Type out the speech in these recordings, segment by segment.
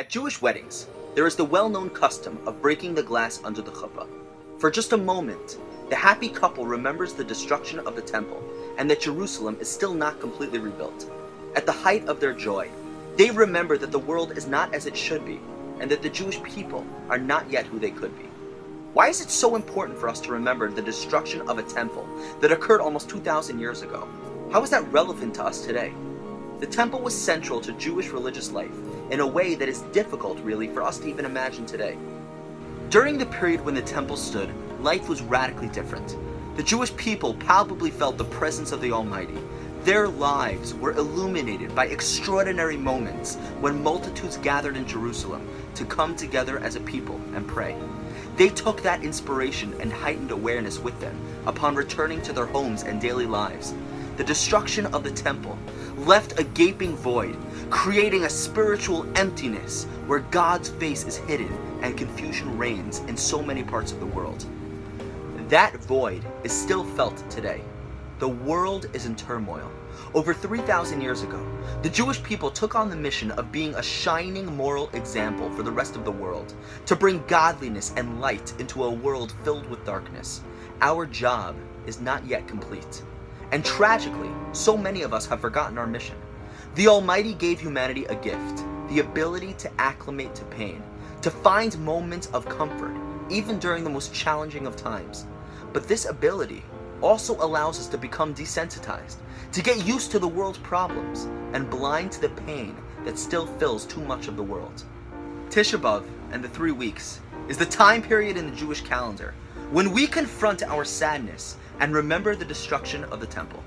At Jewish weddings, there is the well-known custom of breaking the glass under the chuppah. For just a moment, the happy couple remembers the destruction of the temple and that Jerusalem is still not completely rebuilt. At the height of their joy, they remember that the world is not as it should be and that the Jewish people are not yet who they could be. Why is it so important for us to remember the destruction of a temple that occurred almost 2,000 years ago? How is that relevant to us today? The temple was central to Jewish religious life in a way that is difficult, really, for us to even imagine today. During the period when the temple stood, life was radically different. The Jewish people palpably felt the presence of the Almighty. Their lives were illuminated by extraordinary moments when multitudes gathered in Jerusalem to come together as a people and pray. They took that inspiration and heightened awareness with them upon returning to their homes and daily lives. The destruction of the temple left a gaping void, creating a spiritual emptiness where God's face is hidden and confusion reigns in so many parts of the world. That void is still felt today. The world is in turmoil. Over 3,000 years ago, the Jewish people took on the mission of being a shining moral example for the rest of the world, to bring godliness and light into a world filled with darkness. Our job is not yet complete. And tragically, so many of us have forgotten our mission. The Almighty gave humanity a gift, the ability to acclimate to pain, to find moments of comfort, even during the most challenging of times. But this ability also allows us to become desensitized, to get used to the world's problems, and blind to the pain that still fills too much of the world. Tisha B Av and the 3 weeks is the time period in the Jewish calendar when we confront our sadness and remember the destruction of the temple.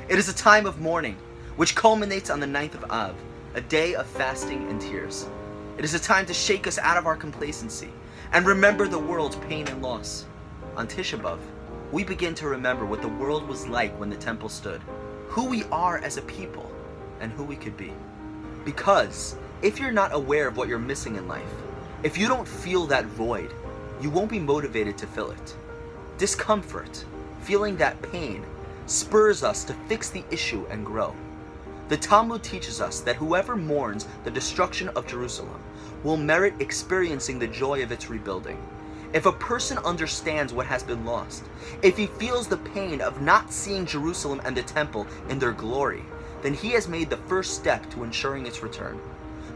It is a time of mourning, which culminates on the 9th of Av, a day of fasting and tears. It is a time to shake us out of our complacency and remember the world's pain and loss. On Tisha B Av, we begin to remember what the world was like when the temple stood, who we are as a people, and who we could be. Because if you're not aware of what you're missing in life, if you don't feel that void, you won't be motivated to fill it. Discomfort, feeling that pain, spurs us to fix the issue and grow. The Talmud teaches us that whoever mourns the destruction of Jerusalem will merit experiencing the joy of its rebuilding. If a person understands what has been lost, if he feels the pain of not seeing Jerusalem and the temple in their glory, then he has made the first step to ensuring its return.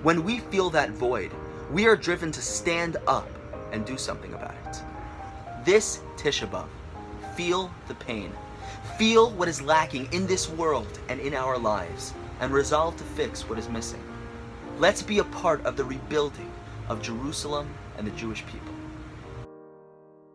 When we feel that void, we are driven to stand up and do something about it. This Tisha B Av, feel the pain. Feel what is lacking in this world and in our lives, and resolve to fix what is missing. Let's be a part of the rebuilding of Jerusalem and the Jewish people.